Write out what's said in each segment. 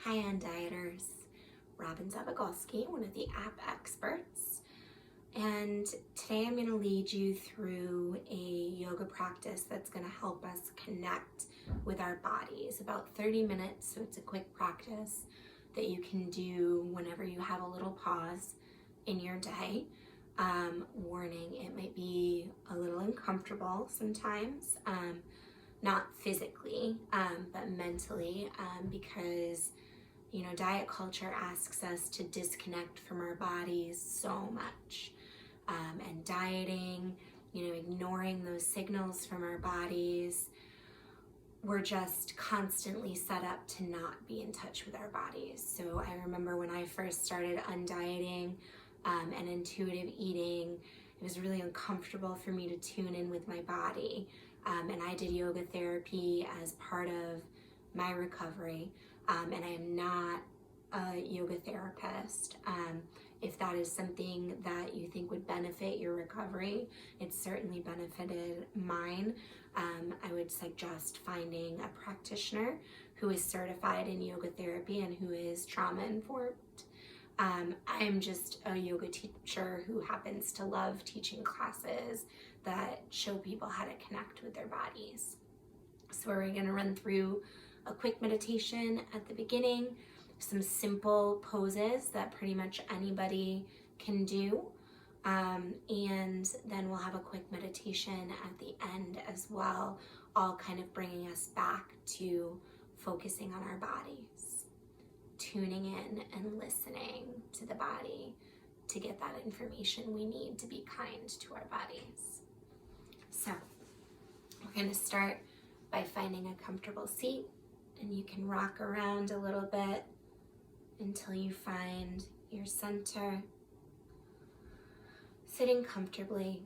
Hi, dieters. Robin Zabagolski, one of the app experts. And today I'm going to lead you through a yoga practice that's going to help us connect with our bodies. About 30 minutes, so it's a quick practice that you can do whenever you have a little pause in your day. Warning, it might be a little uncomfortable sometimes, not physically, but mentally, because diet culture asks us to disconnect from our bodies so much. And dieting, ignoring those signals from our bodies, we're just constantly set up to not be in touch with our bodies. So I remember when I first started undieting and intuitive eating, it was really uncomfortable for me to tune in with my body. And I did yoga therapy as part of my recovery. And I am not a yoga therapist. If that is something that you think would benefit your recovery, it's certainly benefited mine. I would suggest finding a practitioner who is certified in yoga therapy and who is trauma informed. I'm just a yoga teacher who happens to love teaching classes that show people how to connect with their bodies. So we're going to run through a quick meditation at the beginning, some simple poses that pretty much anybody can do, and then we'll have a quick meditation at the end as well, all kind of bringing us back to focusing on our bodies, tuning in and listening to the body to get that information we need to be kind to our bodies. So we're going to start by finding a comfortable seat, and you can rock around a little bit until you find your center, sitting comfortably.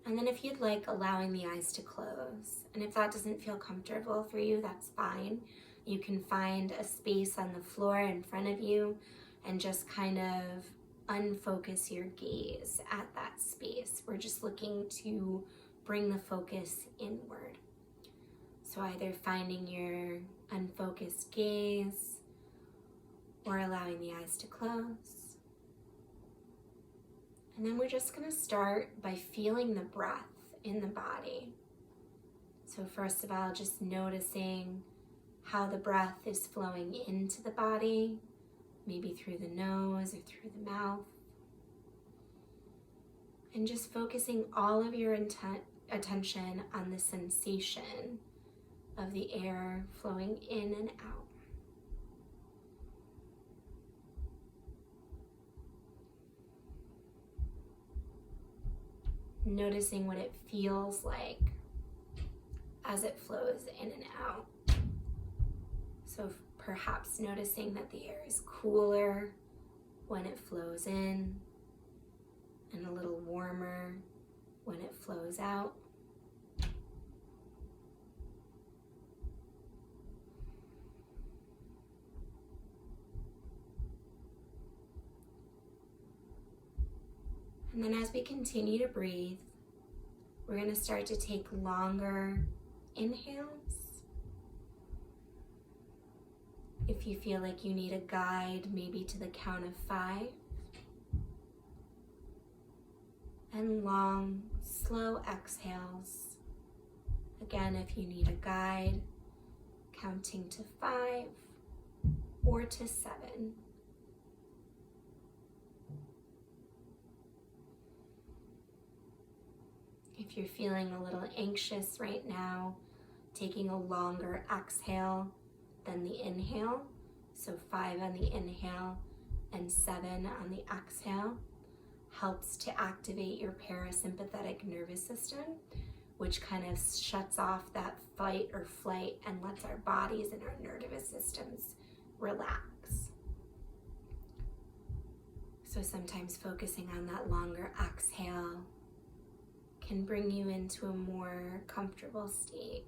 And then if you'd like, allowing the eyes to close. And if that doesn't feel comfortable for you, that's fine. You can find a space on the floor in front of you and just kind of unfocus your gaze at that space. We're just looking to bring the focus inward. So either finding your unfocused gaze or allowing the eyes to close. And then we're just going to start by feeling the breath in the body. So first of all, just noticing how the breath is flowing into the body, maybe through the nose or through the mouth. And just focusing all of your attention on the sensation of the air flowing in and out. Noticing what it feels like as it flows in and out. So perhaps noticing that the air is cooler when it flows in and a little warmer when it flows out. And then as we continue to breathe, we're going to start to take longer inhales. If you feel like you need a guide, maybe to the count of 5. And long, slow exhales. Again, if you need a guide, counting to 5 or to 7. If you're feeling a little anxious right now, taking a longer exhale than the inhale, so 5 on the inhale and 7 on the exhale, helps to activate your parasympathetic nervous system, which kind of shuts off that fight or flight and lets our bodies and our nervous systems relax. So sometimes focusing on that longer exhale can bring you into a more comfortable state.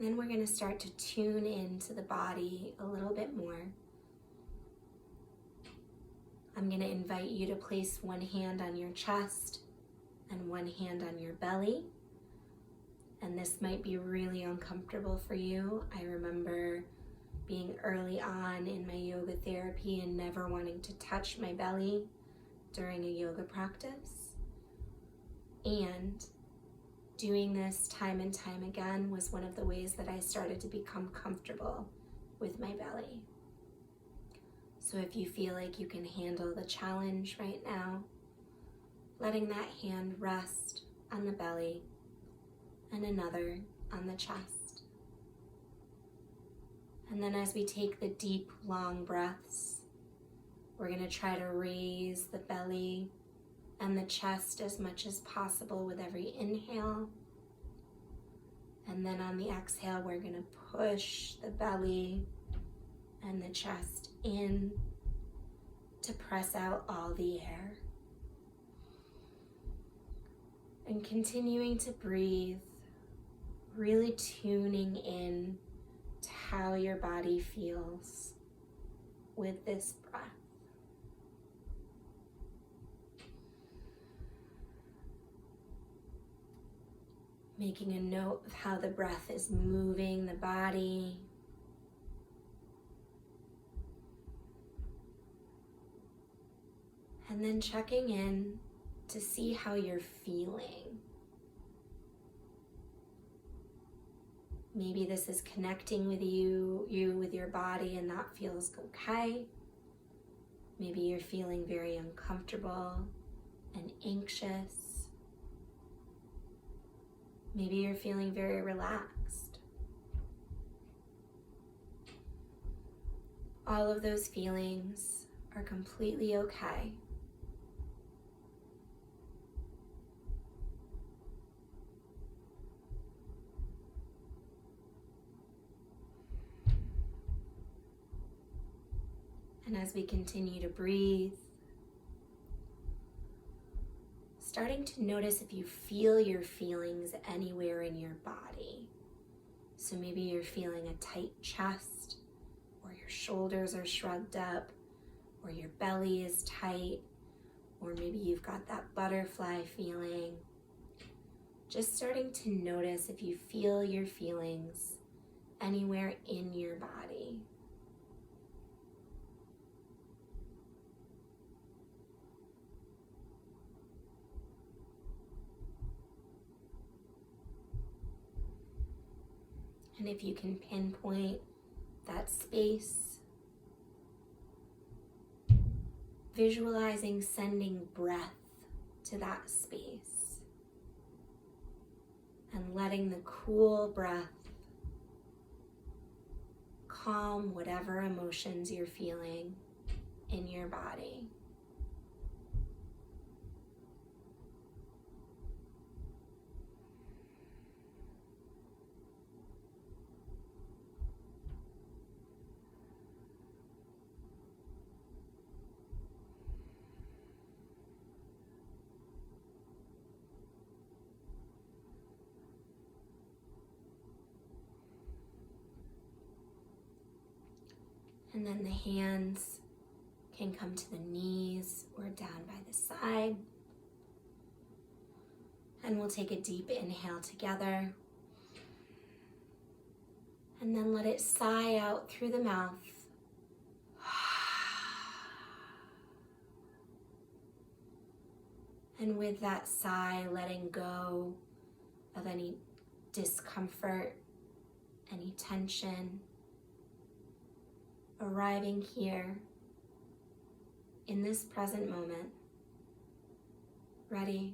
And then we're going to start to tune into the body a little bit more. I'm going to invite you to place one hand on your chest and one hand on your belly. And this might be really uncomfortable for you. I remember being early on in my yoga therapy and never wanting to touch my belly during a yoga practice. And doing this time and time again was one of the ways that I started to become comfortable with my belly. So if you feel like you can handle the challenge right now, letting that hand rest on the belly and another on the chest. And then as we take the deep, long breaths, we're going to try to raise the belly and the chest as much as possible with every inhale. And then on the exhale, we're going to push the belly and the chest in to press out all the air. And continuing to breathe, really tuning in to how your body feels with this breath. Making a note of how the breath is moving the body. And then checking in to see how you're feeling. Maybe this is connecting with you with your body, and that feels okay. Maybe you're feeling very uncomfortable and anxious. Maybe you're feeling very relaxed. All of those feelings are completely okay. And as we continue to breathe, starting to notice if you feel your feelings anywhere in your body. So maybe you're feeling a tight chest, or your shoulders are shrugged up, or your belly is tight, or maybe you've got that butterfly feeling. Just starting to notice if you feel your feelings anywhere in your body. And if you can pinpoint that space, visualizing sending breath to that space and letting the cool breath calm whatever emotions you're feeling in your body. And then the hands can come to the knees or down by the side. And we'll take a deep inhale together. And then let it sigh out through the mouth. And with that sigh, letting go of any discomfort, any tension. Arriving here in this present moment, ready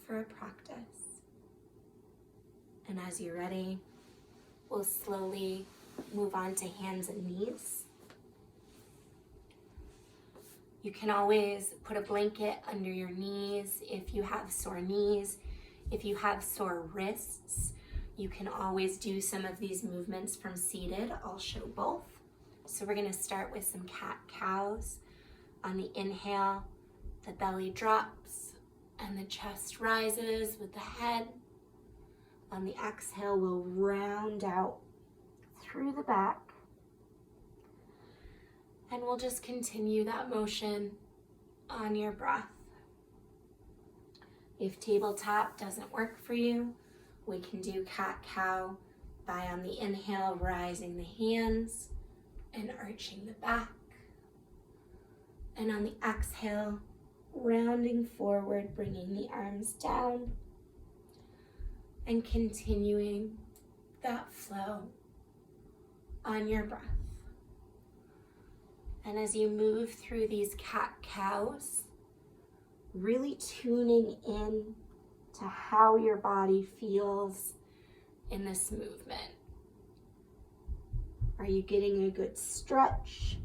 for a practice. And as you're ready, we'll slowly move on to hands and knees. You can always put a blanket under your knees if you have sore knees. If you have sore wrists, you can always do some of these movements from seated. I'll show both. So we're going to start with some cat-cows. On the inhale, the belly drops and the chest rises with the head. On the exhale, we'll round out through the back. And we'll just continue that motion on your breath. If tabletop doesn't work for you, we can do cat-cow by on the inhale, rising the hands and arching the back. And on the exhale, rounding forward, bringing the arms down and continuing that flow on your breath. And as you move through these cat-cows, really tuning in to how your body feels in this movement. Are you getting a good stretch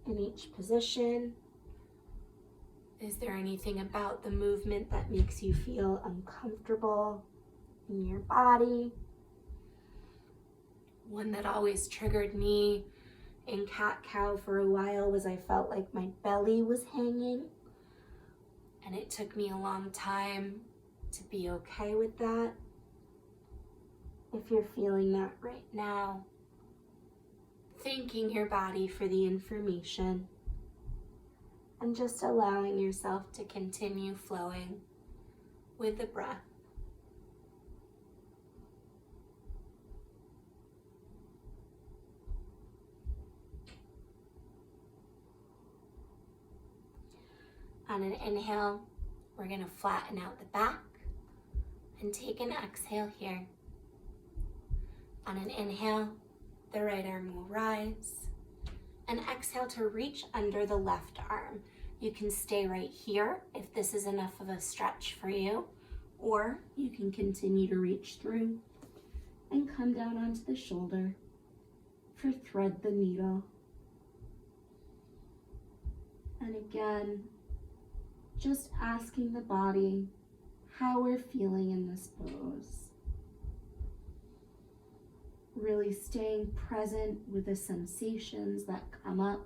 in each position? Is there anything about the movement that makes you feel uncomfortable in your body? One that always triggered me in cat-cow for a while was I felt like my belly was hanging, and it took me a long time to be okay with that. If you're feeling that right now, thanking your body for the information and just allowing yourself to continue flowing with the breath. On an inhale, we're going to flatten out the back and take an exhale here. On an inhale, the right arm will rise, and exhale to reach under the left arm. You can stay right here if this is enough of a stretch for you, or you can continue to reach through and come down onto the shoulder for thread the needle. And again, just asking the body how we're feeling in this pose. Really staying present with the sensations that come up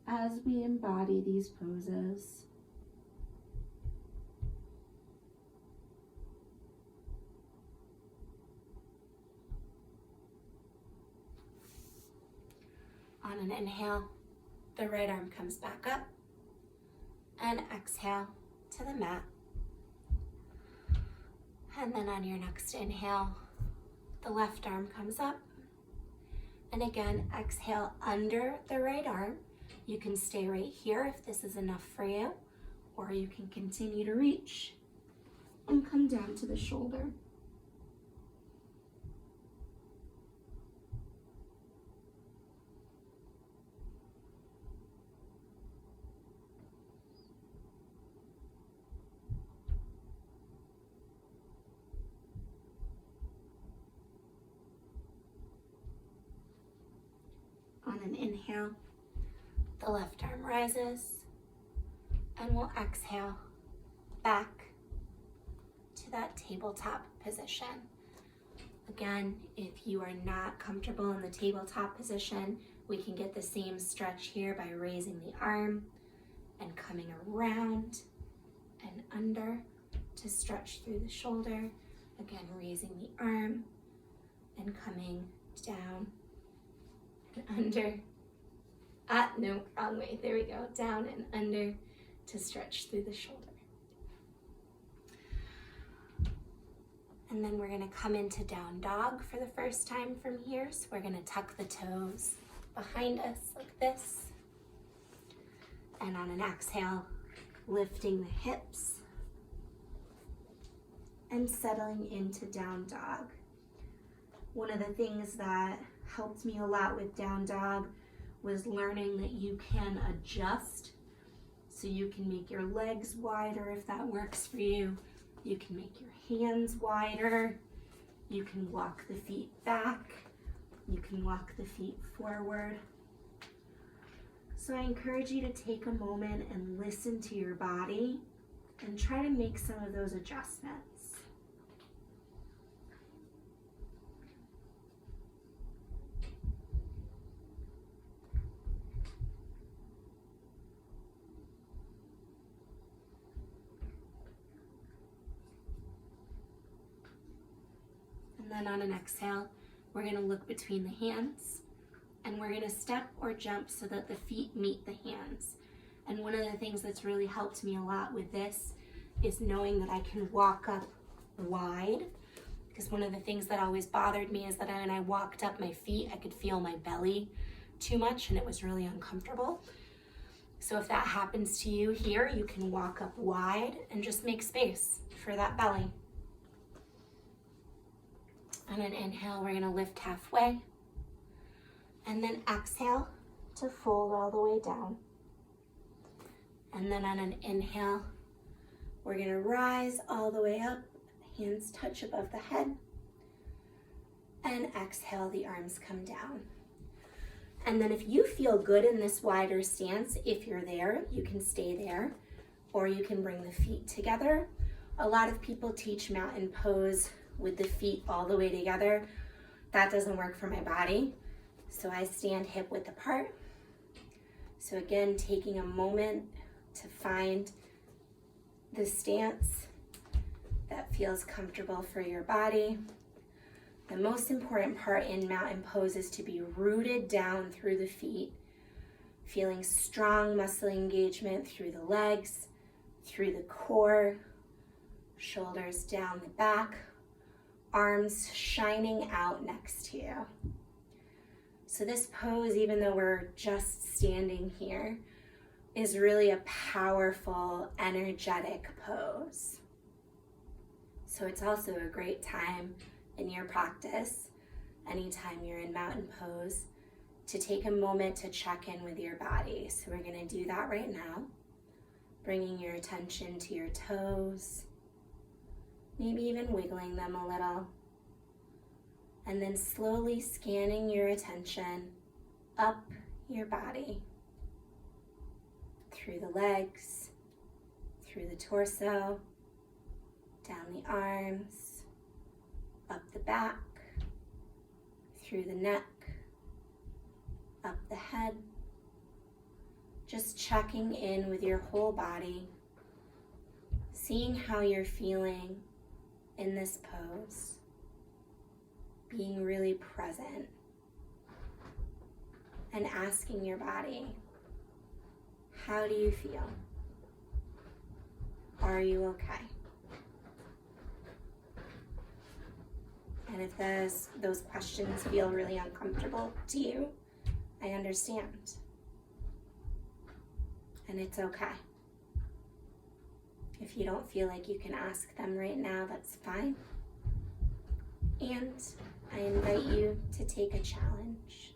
as we embody these poses. On an inhale, the right arm comes back up, and exhale to the mat. And then on your next inhale, the left arm comes up, and again, exhale under the right arm. You can stay right here if this is enough for you, or you can continue to reach and come down to the shoulder. On an inhale, the left arm rises, and we'll exhale back to that tabletop position. Again, if you are not comfortable in the tabletop position, we can get the same stretch here by raising the arm and coming around and under to stretch through the shoulder. Again, raising the arm and coming down under, no, wrong way, there we go, down and under to stretch through the shoulder. And then we're gonna come into down dog for the first time from here. So we're gonna tuck the toes behind us like this. And on an exhale, lifting the hips and settling into down dog. One of the things that helped me a lot with down dog was learning that you can adjust. So you can make your legs wider if that works for you. You can make your hands wider. You can walk the feet back. You can walk the feet forward. So I encourage you to take a moment and listen to your body and try to make some of those adjustments. And then on an exhale, we're going to look between the hands, and we're going to step or jump so that the feet meet the hands. And one of the things that's really helped me a lot with this is knowing that I can walk up wide, because one of the things that always bothered me is that when I walked up my feet, I could feel my belly too much and it was really uncomfortable. So if that happens to you here, you can walk up wide and just make space for that belly. On an inhale, we're gonna lift halfway, and then exhale to fold all the way down. And then on an inhale, we're gonna rise all the way up, hands touch above the head, and exhale, the arms come down. And then if you feel good in this wider stance, if you're there, you can stay there, or you can bring the feet together. A lot of people teach mountain pose with the feet all the way together. That doesn't work for my body, so I stand hip width apart. So again, taking a moment to find the stance that feels comfortable for your body. The most important part in mountain pose is to be rooted down through the feet, feeling strong muscle engagement through the legs, through the core, shoulders down the back, arms shining out next to you. So this pose, even though we're just standing here, is really a powerful, energetic pose. So it's also a great time in your practice, anytime you're in mountain pose, to take a moment to check in with your body. So we're gonna do that right now, bringing your attention to your toes, maybe even wiggling them a little, and then slowly scanning your attention up your body, through the legs, through the torso, down the arms, up the back, through the neck, up the head. Just checking in with your whole body, seeing how you're feeling in this pose, being really present, and asking your body, how do you feel? Are you okay? And if those questions feel really uncomfortable to you, I understand. And it's okay. If you don't feel like you can ask them right now, that's fine. And I invite you to take a challenge.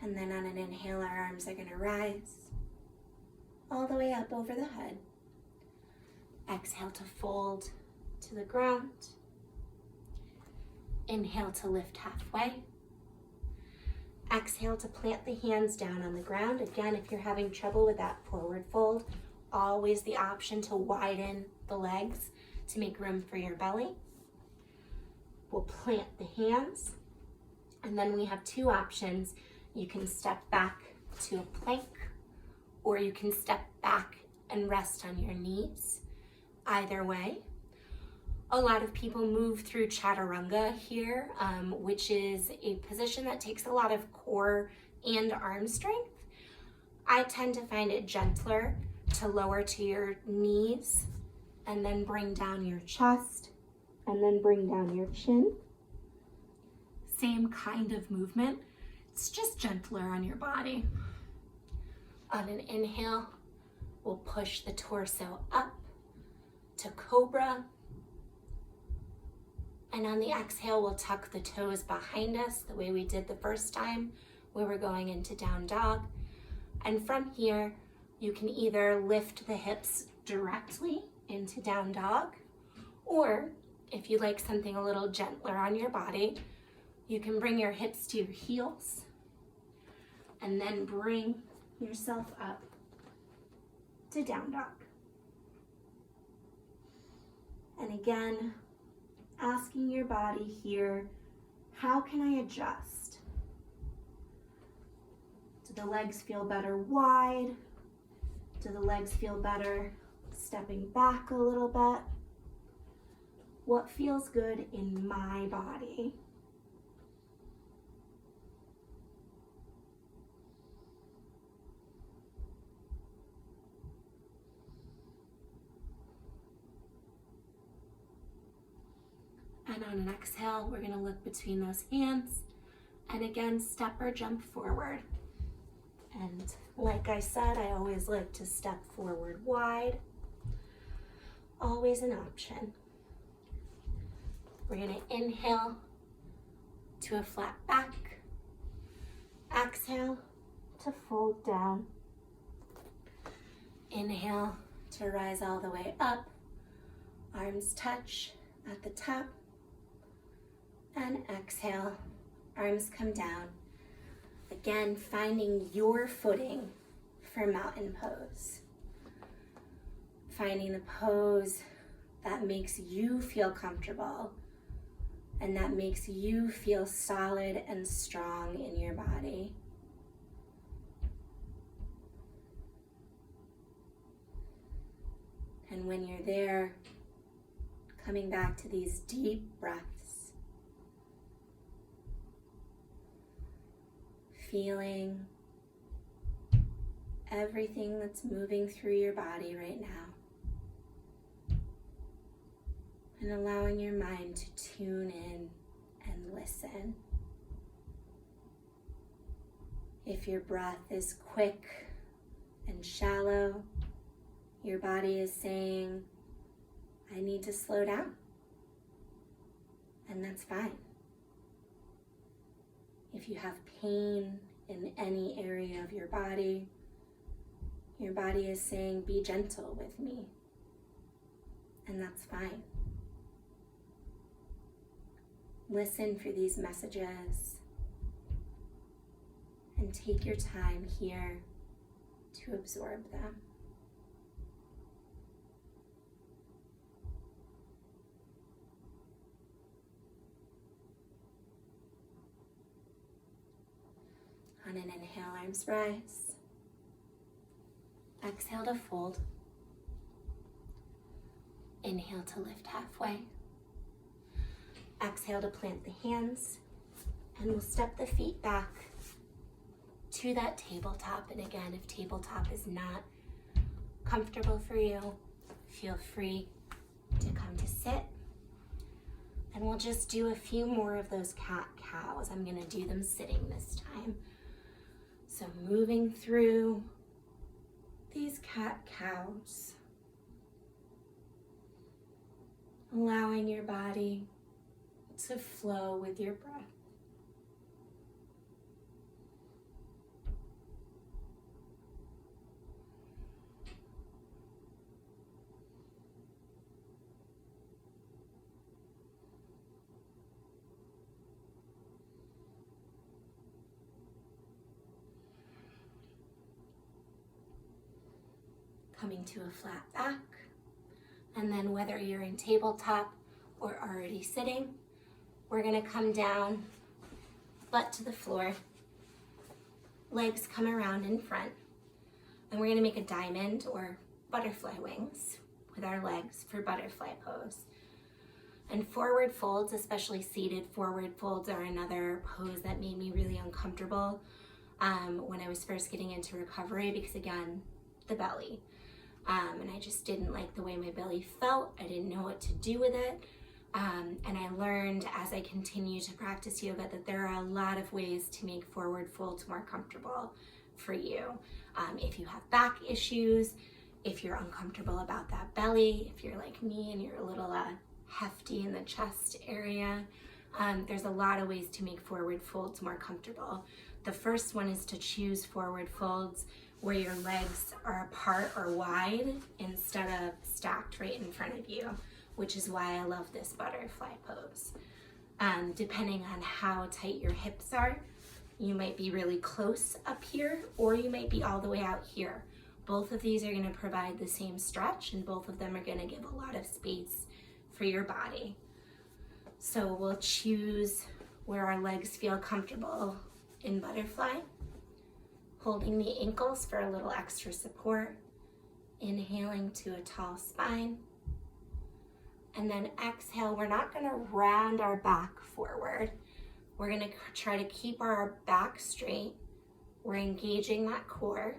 And then on an inhale, our arms are going to rise all the way up over the head. Exhale to fold to the ground. Inhale to lift halfway. Exhale to plant the hands down on the ground. Again, if you're having trouble with that forward fold, always the option to widen the legs to make room for your belly. We'll plant the hands, and then we have two options. You can step back to a plank, or you can step back and rest on your knees. Either way. A lot of people move through chaturanga here, which is a position that takes a lot of core and arm strength. I tend to find it gentler to lower to your knees and then bring down your chest and then bring down your chin. Same kind of movement. It's just gentler on your body. On an inhale, we'll push the torso up to cobra. And on the exhale, we'll tuck the toes behind us the way we did the first time we were going into down dog. And from here, you can either lift the hips directly into down dog, or if you like something a little gentler on your body, you can bring your hips to your heels and then bring yourself up to down dog. And again, asking your body here, how can I adjust? Do the legs feel better wide? Do the legs feel better stepping back a little bit. What feels good in my body? And on an exhale, we're going to look between those hands and again, step or jump forward. And like I said, I always like to step forward wide. Always an option. We're going to inhale to a flat back. Exhale to fold down. Inhale to rise all the way up. Arms touch at the top. And exhale, arms come down. Again, finding your footing for mountain pose. Finding the pose that makes you feel comfortable and that makes you feel solid and strong in your body. And when you're there, coming back to these deep breaths. Feeling everything that's moving through your body right now. And allowing your mind to tune in and listen. If your breath is quick and shallow, your body is saying, I need to slow down. And that's fine. If you have pain in any area of your body is saying, be gentle with me. And that's fine. Listen for these messages and take your time here to absorb them. On an inhale, arms rise. Exhale to fold. Inhale to lift halfway. Exhale to plant the hands. And we'll step the feet back to that tabletop. And again, if tabletop is not comfortable for you, feel free to come to sit. And we'll just do a few more of those cat-cows. I'm going to do them sitting this time. So moving through these cat-cows, allowing your body to flow with your breath. Coming to a flat back, and then whether you're in tabletop or already sitting, we're going to come down, butt to the floor, legs come around in front, and we're going to make a diamond or butterfly wings with our legs for butterfly pose. And forward folds, especially seated forward folds, are another pose that made me really uncomfortable when I was first getting into recovery because, again, the belly. And I just didn't like the way my belly felt. I didn't know what to do with it. And I learned as I continue to practice yoga that there are a lot of ways to make forward folds more comfortable for you. If you have back issues, if you're uncomfortable about that belly, if you're like me and you're a little hefty in the chest area, there's a lot of ways to make forward folds more comfortable. The first one is to choose forward folds where your legs are apart or wide instead of stacked right in front of you, which is why I love this butterfly pose. Depending on how tight your hips are, you might be really close up here or you might be all the way out here. Both of these are going to provide the same stretch and both of them are going to give a lot of space for your body. So we'll choose where our legs feel comfortable in butterfly. Holding the ankles for a little extra support. Inhaling to a tall spine. And then exhale, we're not gonna round our back forward. We're gonna try to keep our back straight. We're engaging that core.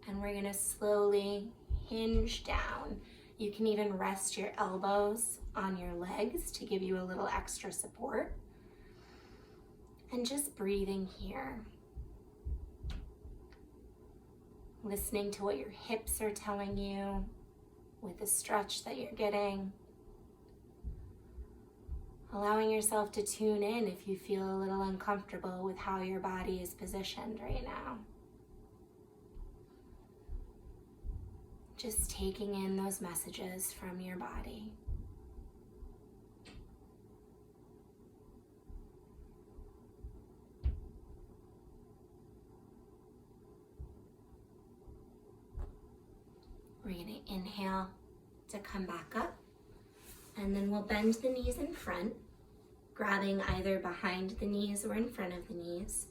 And we're gonna slowly hinge down. You can even rest your elbows on your legs to give you a little extra support. And just breathing here. Listening to what your hips are telling you with the stretch that you're getting. Allowing yourself to tune in if you feel a little uncomfortable with how your body is positioned right now. Just taking in those messages from your body. We're going to inhale to come back up, and then we'll bend the knees in front, grabbing either behind the knees or in front of the knees,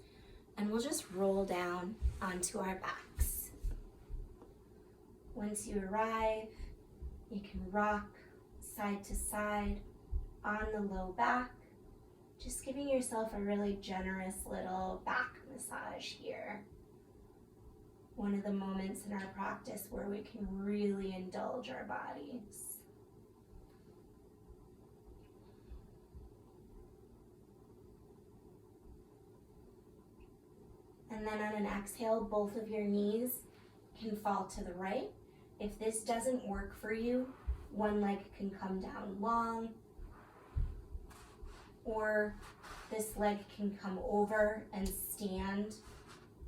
and we'll just roll down onto our backs. Once you arrive, you can rock side to side on the low back, just giving yourself a really generous little back massage here. One of the moments in our practice where we can really indulge our bodies. And then on an exhale, both of your knees can fall to the right. If this doesn't work for you, one leg can come down long, or this leg can come over and stand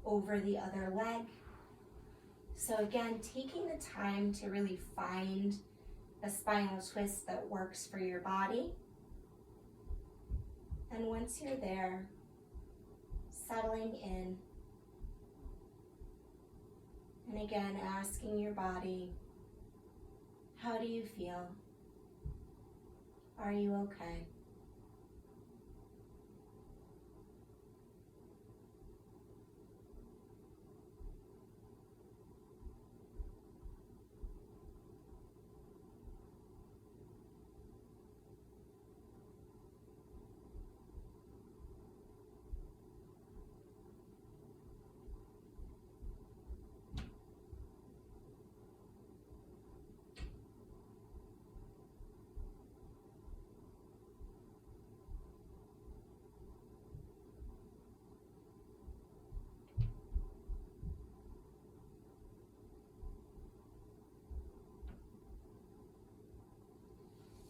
over the other leg. So again, taking the time to really find a spinal twist that works for your body. And once you're there, settling in. And again, asking your body, how do you feel? Are you okay?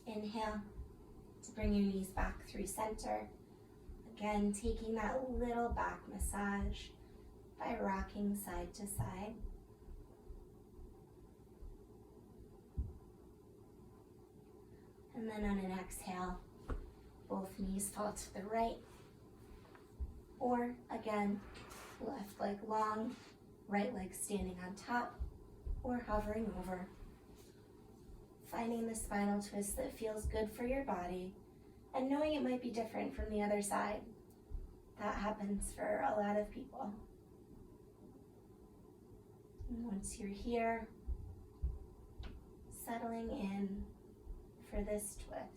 Inhale to bring your knees back through center. Again, taking that little back massage by rocking side to side. And then on an exhale, both knees fall to the right. Or again, left leg long, right leg standing on top, or hovering over. Finding the spinal twist that feels good for your body, and knowing it might be different from the other side. That happens for a lot of people. And once you're here, settling in for this twist.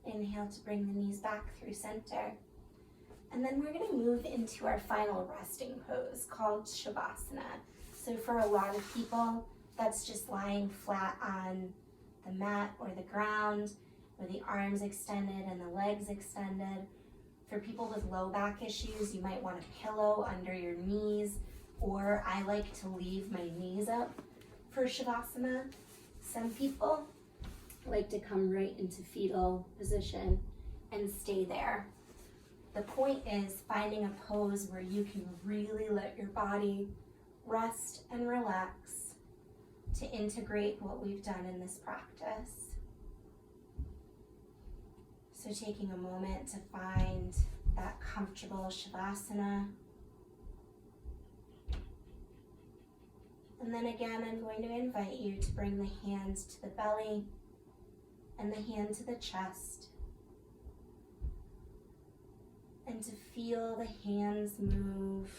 Inhale to bring the knees back through center. And then we're going to move into our final resting pose called Shavasana. So for a lot of people, that's just lying flat on the mat or the ground with the arms extended and the legs extended. For people with low back issues, you might want a pillow under your knees, or I like to leave my knees up for Shavasana. Some people like to come right into fetal position and stay there. The point is finding a pose where you can really let your body rest and relax to integrate what we've done in this practice. So taking a moment to find that comfortable Shavasana. And then again, I'm going to invite you to bring the hands to the belly and the hand to the chest. And to feel the hands move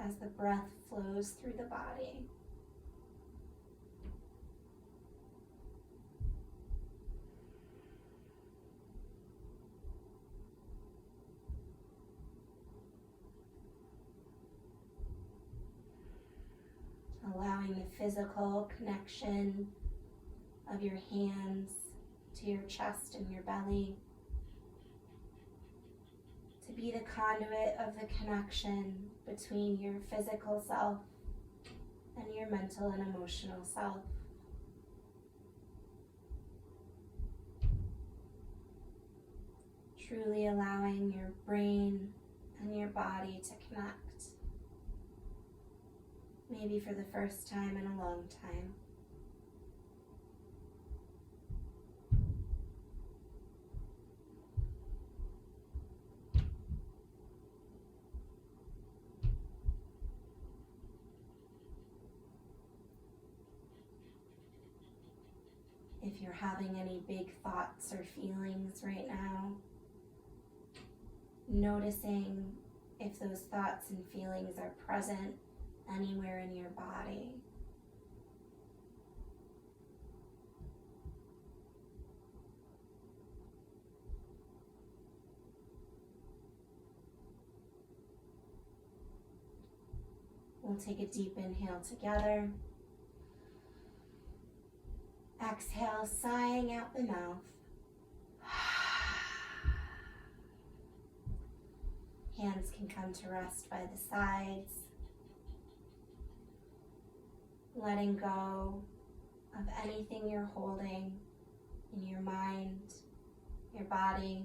as the breath flows through the body. Allowing the physical connection of your hands to your chest and your belly to be the conduit of the connection between your physical self and your mental and emotional self. Truly allowing your brain and your body to connect. Maybe for the first time in a long time. If you're having any big thoughts or feelings right now, noticing if those thoughts and feelings are present anywhere in your body. We'll take a deep inhale together. Exhale, sighing out the mouth. Hands can come to rest by the sides. Letting go of anything you're holding in your mind, your body,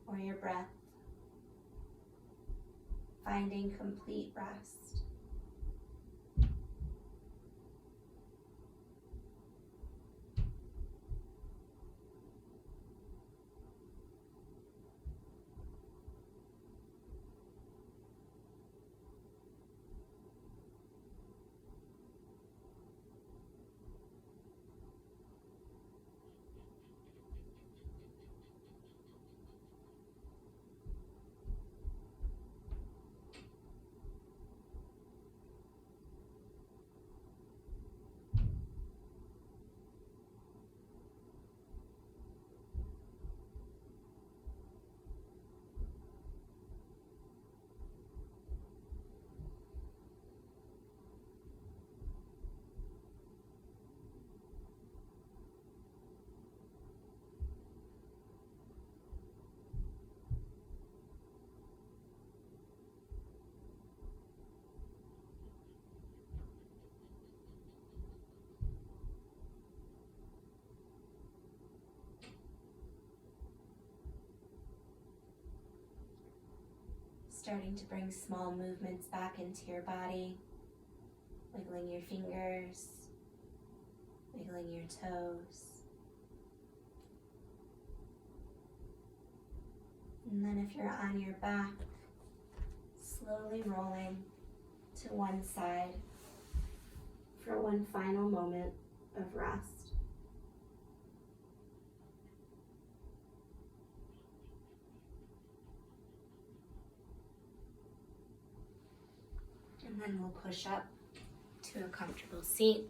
or your breath. Finding complete rest. Starting to bring small movements back into your body, wiggling your fingers, wiggling your toes. And then if you're on your back, slowly rolling to one side for one final moment of rest. And then we'll push up to a comfortable seat.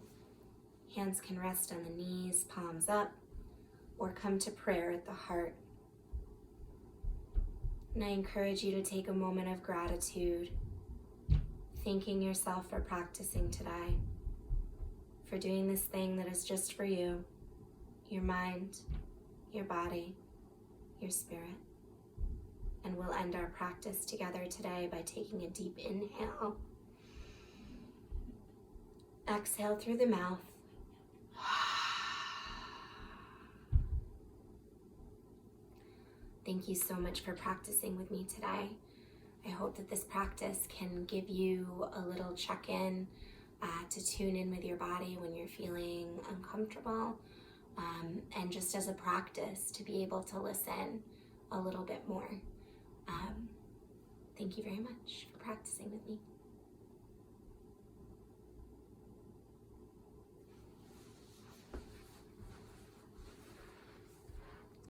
Hands can rest on the knees, palms up, or come to prayer at the heart. And I encourage you to take a moment of gratitude, thanking yourself for practicing today, for doing this thing that is just for you, your mind, your body, your spirit. And we'll end our practice together today by taking a deep inhale. Exhale through the mouth. Thank you so much for practicing with me today. I hope that this practice can give you a little check-in to tune in with your body when you're feeling uncomfortable, and just as a practice to be able to listen a little bit more. Thank you very much for practicing with me.